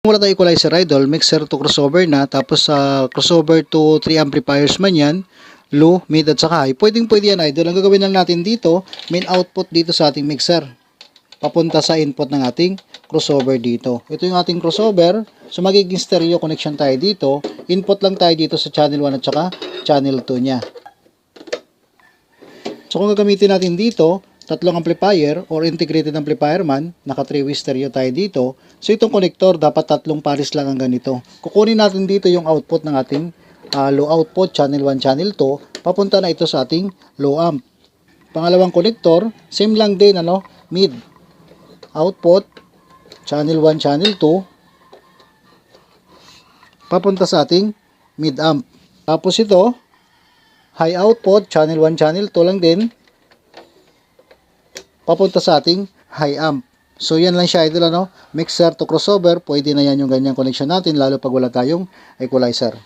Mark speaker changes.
Speaker 1: Kung wala tayong equalizer idol, mixer to crossover na, tapos sa crossover to 3 amplifiers man yan, low, mid at saka high, pwedeng-pwede yan idol. Ang gagawin lang natin dito, main output dito sa ating mixer, papunta sa input ng ating crossover dito. Ito yung ating crossover, so magiging stereo connection tayo dito, input lang tayo dito sa channel 1 at saka channel 2 nya. So kung gagamitin natin dito, tatlong amplifier or integrated amplifier man, naka 3-way stereo tayo dito. So itong connector, dapat tatlong pares lang ang ganito. Kukunin natin dito yung output ng ating low output, channel 1, channel 2, papunta na ito sa ating low amp. Pangalawang connector, same lang din, mid. Output, channel 1, channel 2, papunta sa ating mid amp. Tapos ito, high output, channel 1, channel 2 lang din, papunta sa ating high amp. So yan lang siya idol, mixer to crossover, pwede na yan yung ganyang connection natin, lalo pag wala tayong equalizer.